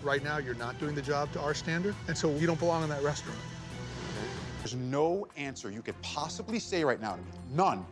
Right now, you're not doing the job to our standard, and so you don't belong in that restaurant. There's no answer you could possibly say right now to me, none,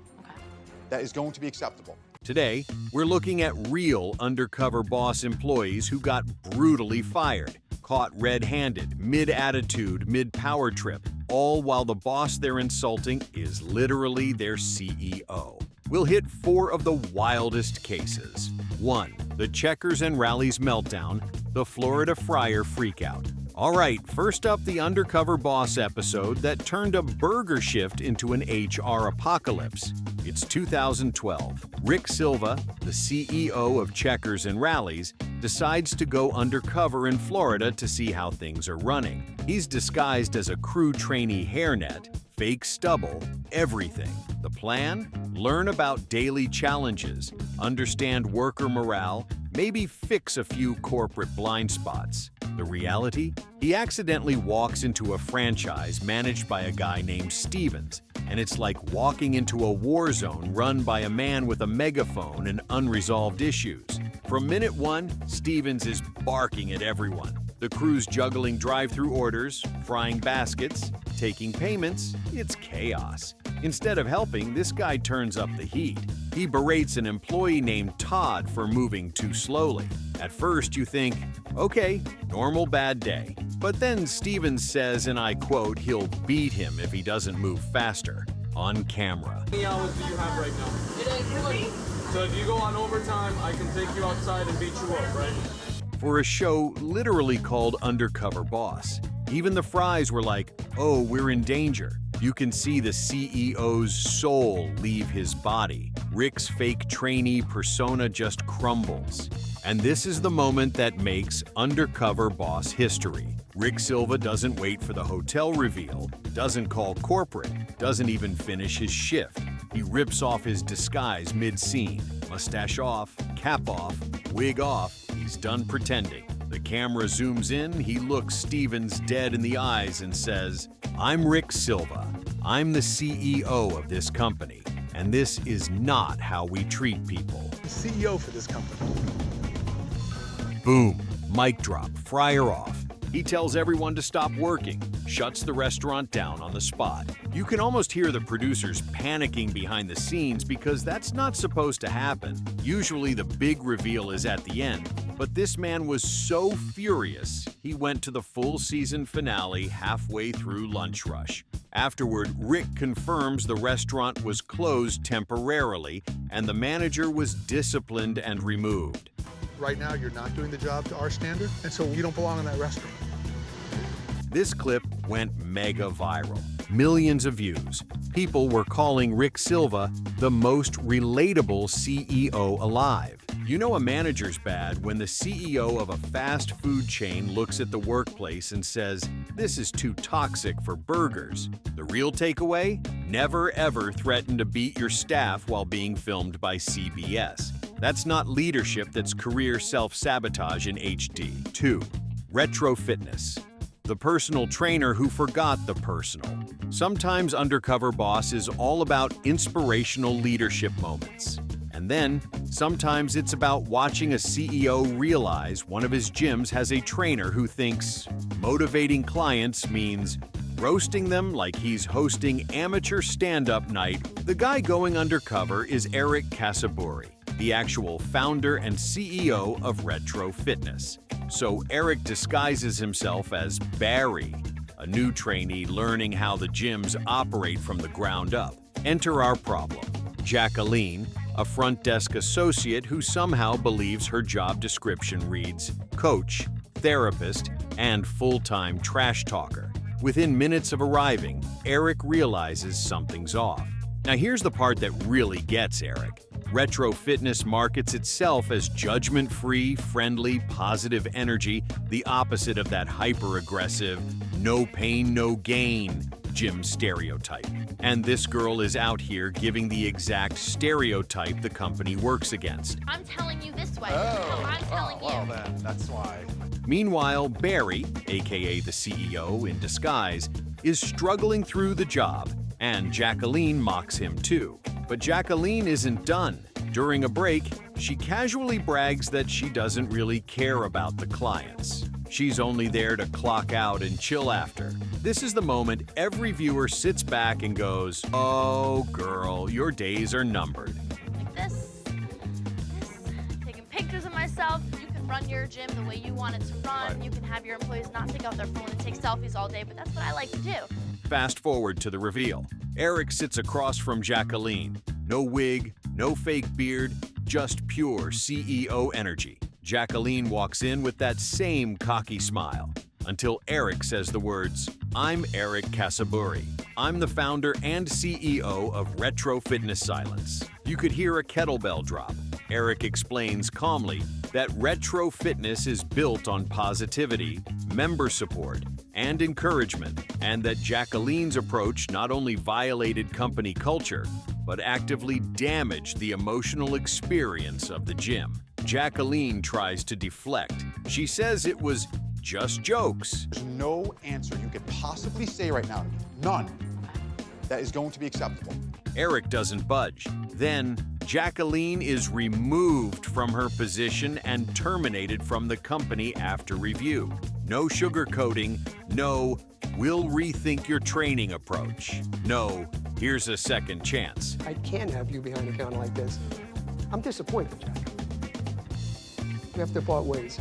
that is going to be acceptable. Today, we're looking at real undercover boss employees who got brutally fired, caught red-handed, mid-attitude, mid-power trip, all while the boss they're insulting is literally their CEO. We'll hit 4 of the wildest cases. 1. The Checkers and Rallies meltdown, the Florida fryer freakout. All right, first up, the Undercover Boss episode that turned a burger shift into an HR apocalypse. It's 2012. Rick Silva, the CEO of Checkers and Rallies, decides to go undercover in Florida to see how things are running. He's disguised as a crew trainee hairnet, fake stubble, everything. The plan? Learn about daily challenges, understand worker morale, maybe fix a few corporate blind spots. The reality? He accidentally walks into a franchise managed by a guy named Stevens, and it's like walking into a war zone run by a man with a megaphone and unresolved issues. From minute 1, Stevens is barking at everyone. The crew's juggling drive-through orders, frying baskets, taking payments. It's chaos. Instead of helping, this guy turns up the heat. He berates an employee named Todd for moving too slowly. At first, you think, okay, normal bad day. But then Stevens says, and I quote, he'll beat him if he doesn't move faster. On camera. How many hours do you have right now? So if you go on overtime, I can take you outside and beat you up, right? For a show literally called Undercover Boss. Even the fries were like, oh, we're in danger. You can see the CEO's soul leave his body. Rick's fake trainee persona just crumbles. And this is the moment that makes Undercover Boss history. Rick Silva doesn't wait for the hotel reveal, doesn't call corporate, doesn't even finish his shift. He rips off his disguise mid-scene. Mustache off, cap off, wig off, he's done pretending. The camera zooms in, he looks Stevens dead in the eyes and says, I'm Rick Silva. I'm the CEO of this company, and this is not how we treat people. The CEO for this company. Boom, mic drop, fryer off. He tells everyone to stop working, shuts the restaurant down on the spot. You can almost hear the producers panicking behind the scenes because that's not supposed to happen. Usually the big reveal is at the end, but this man was so furious, he went to the full season finale halfway through lunch rush. Afterward, Rick confirms the restaurant was closed temporarily and the manager was disciplined and removed. Right now, you're not doing the job to our standard, and so you don't belong in that restaurant. This clip went mega viral. Millions of views. People were calling Rick Silva the most relatable CEO alive. You know a manager's bad when the CEO of a fast food chain looks at the workplace and says, this is too toxic for burgers. The real takeaway? Never ever threaten to beat your staff while being filmed by CBS. That's not leadership, that's career self-sabotage in HD. 2. Retro fitness. The personal trainer who forgot the personal. Sometimes Undercover Boss is all about inspirational leadership moments. And then, sometimes it's about watching a CEO realize one of his gyms has a trainer who thinks motivating clients means roasting them like he's hosting amateur stand-up night. The guy going undercover is Eric Casaburi, the actual founder and CEO of Retro Fitness. So Eric disguises himself as Barry, a new trainee learning how the gyms operate from the ground up. Enter our problem. Jacqueline, a front desk associate who somehow believes her job description reads coach, therapist, and full-time trash talker. Within minutes of arriving, Eric realizes something's off. Now here's the part that really gets Eric. Retro Fitness markets itself as judgment-free, friendly, positive energy, the opposite of that hyper-aggressive, no pain, no gain gym stereotype. And this girl is out here giving the exact stereotype the company works against. I'm telling you this way. I'm telling you. Well then, that's why. Meanwhile, Barry, aka the CEO in disguise, is struggling through the job, and Jacqueline mocks him too. But Jacqueline isn't done. During a break, she casually brags that she doesn't really care about the clients. She's only there to clock out and chill after. This is the moment every viewer sits back and goes, "Oh, girl, your days are numbered." Like this, taking pictures of myself. You can run your gym the way you want it to run. You can have your employees not take out their phone and take selfies all day, but that's what I like to do. Fast forward to the reveal. Eric sits across from Jacqueline. No wig, no fake beard, just pure CEO energy. Jacqueline walks in with that same cocky smile until Eric says the words, "I'm Eric Casaburi. I'm the founder and CEO of Retro Fitness Silence." You could hear a kettlebell drop. Eric explains calmly that Retro Fitness is built on positivity, member support, and encouragement, and that Jacqueline's approach not only violated company culture, but actively damaged the emotional experience of the gym. Jacqueline tries to deflect. She says it was just jokes. There's no answer you could possibly say right now to me, none, that is going to be acceptable. Eric doesn't budge. Then, Jacqueline is removed from her position and terminated from the company after review. No sugarcoating, no, "we'll rethink your training" approach. No, "here's a second chance." I can't have you behind the counter like this. I'm disappointed, Jack. We have to part ways.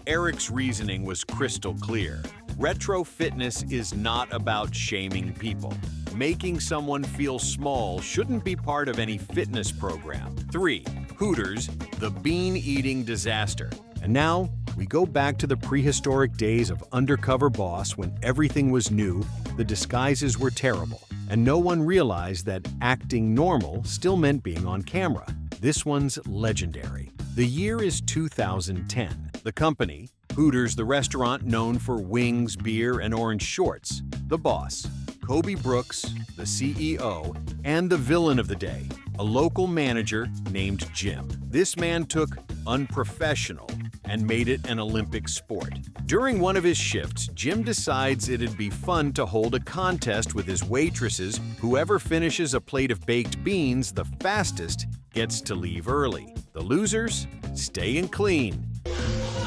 Eric's reasoning was crystal clear. Retro fitness is not about shaming people. Making someone feel small shouldn't be part of any fitness program. 3. Hooters, the bean-eating disaster. And now, we go back to the prehistoric days of Undercover Boss when everything was new, the disguises were terrible, and no one realized that acting normal still meant being on camera. This one's legendary. The year is 2010. The company, Hooters, the restaurant known for wings, beer, and orange shorts. The boss, Kobe Brooks, the CEO, and the villain of the day, a local manager named Jim. This man took unprofessional and made it an Olympic sport. During one of his shifts, Jim decides it'd be fun to hold a contest with his waitresses. Whoever finishes a plate of baked beans the fastest gets to leave early. The losers, staying clean.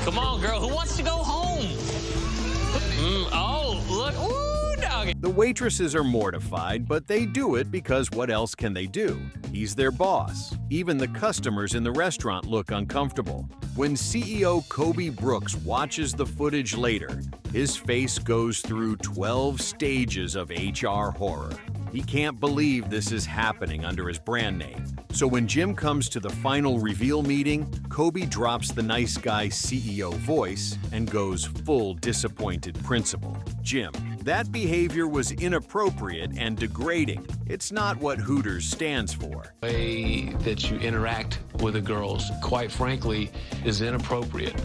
Come on, girl. Who wants to go home? Oh, look. Ooh, doggy. The waitresses are mortified, but they do it because what else can they do? He's their boss. Even the customers in the restaurant look uncomfortable. When CEO Kobe Brooks watches the footage later, his face goes through 12 stages of HR horror. He can't believe this is happening under his brand name. So when Jim comes to the final reveal meeting, Kobe drops the nice guy CEO voice and goes full disappointed principal. "Jim, that behavior was inappropriate and degrading. It's not what Hooters stands for." The way that you interact with the girls, quite frankly, is inappropriate.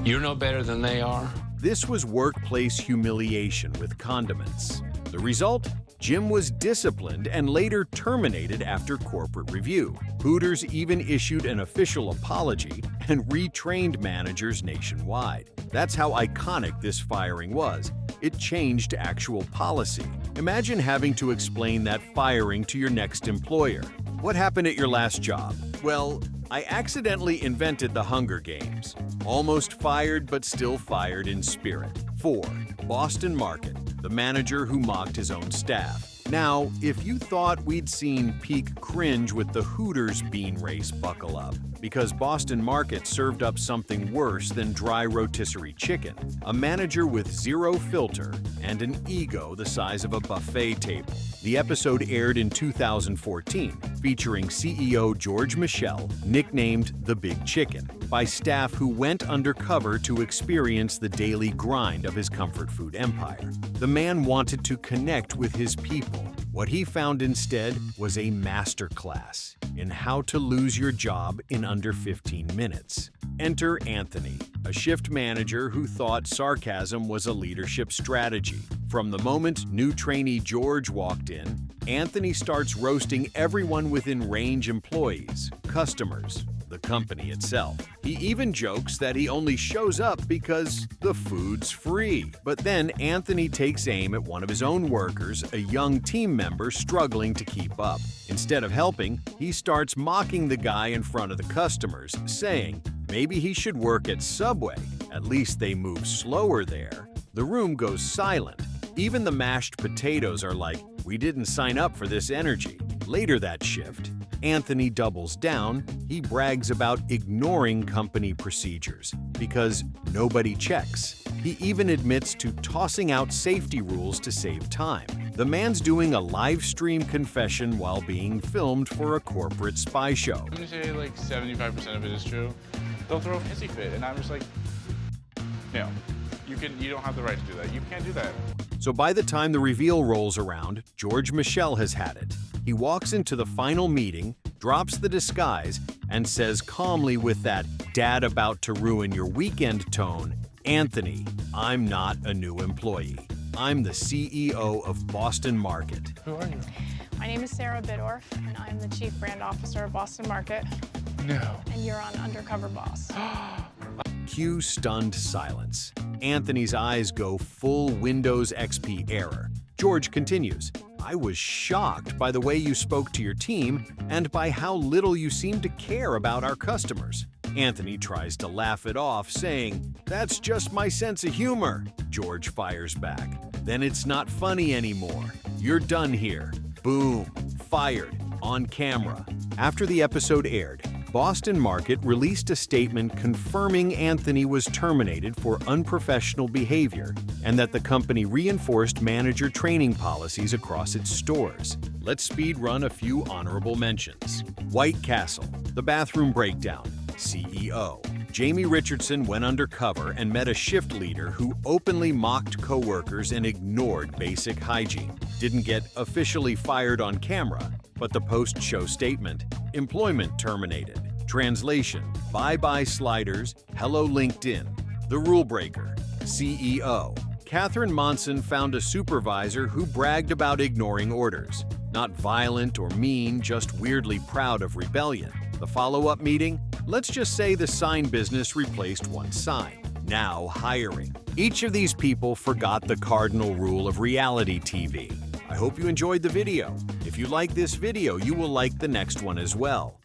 You're no better than they are. This was workplace humiliation with condiments. The result? Jim was disciplined and later terminated after corporate review. Hooters even issued an official apology and retrained managers nationwide. That's how iconic this firing was. It changed actual policy. Imagine having to explain that firing to your next employer. "What happened at your last job?" "Well, I accidentally invented the Hunger Games." Almost fired, but still fired in spirit. 4. Boston Market, the manager who mocked his own staff. Now, if you thought we'd seen peak cringe with the Hooters bean race, buckle up. Because Boston Market served up something worse than dry rotisserie chicken. A manager with zero filter and an ego the size of a buffet table. The episode aired in 2014, featuring CEO George Michel, nicknamed the Big Chicken, by staff who went undercover to experience the daily grind of his comfort food empire. The man wanted to connect with his people. What he found instead was a masterclass in how to lose your job in under 15 minutes. Enter Anthony, a shift manager who thought sarcasm was a leadership strategy. From the moment new trainee George walked in, Anthony starts roasting everyone within range: employees, customers, the company itself. He even jokes that he only shows up because the food's free. But then Anthony takes aim at one of his own workers, a young team member struggling to keep up. Instead of helping, he starts mocking the guy in front of the customers, saying, Maybe he should work at Subway. At least they move slower there. The room goes silent. Even the mashed potatoes are like, we didn't sign up for this energy. Later that shift, Anthony doubles down. He brags about ignoring company procedures because nobody checks. He even admits to tossing out safety rules to save time. The man's doing a live stream confession while being filmed for a corporate spy show. I'm gonna say like 75% of it is true. They'll throw a hissy fit, and I'm just like, no, you don't have the right to do that. You can't do that. So by the time the reveal rolls around, George Michel has had it. He walks into the final meeting, drops the disguise, and says calmly with that "dad about to ruin your weekend" tone, "Anthony, I'm not a new employee. I'm the CEO of Boston Market." Who are you? My name is Sarah Bidorf, and I'm the Chief Brand Officer of Boston Market. No. And you're on Undercover Boss. Cue stunned silence. Anthony's eyes go full Windows XP error. George continues, "I was shocked by the way you spoke to your team and by how little you seem to care about our customers." Anthony tries to laugh it off, saying, "That's just my sense of humor." George fires back, "Then it's not funny anymore. You're done here." Boom. Fired. On camera. After the episode aired, Boston Market released a statement confirming Anthony was terminated for unprofessional behavior and that the company reinforced manager training policies across its stores. Let's speed run a few honorable mentions. White Castle, The Bathroom Breakdown, CEO. Jamie Richardson went undercover and met a shift leader who openly mocked coworkers and ignored basic hygiene. Didn't get officially fired on camera, but the post-show statement, employment terminated. Translation, bye-bye sliders, hello LinkedIn. The Rule Breaker, CEO. Catherine Monson found a supervisor who bragged about ignoring orders. Not violent or mean, just weirdly proud of rebellion. The follow-up meeting? Let's just say the sign business replaced one sign. Now hiring. Each of these people forgot the cardinal rule of reality TV. I hope you enjoyed the video. If you like this video, you will like the next one as well.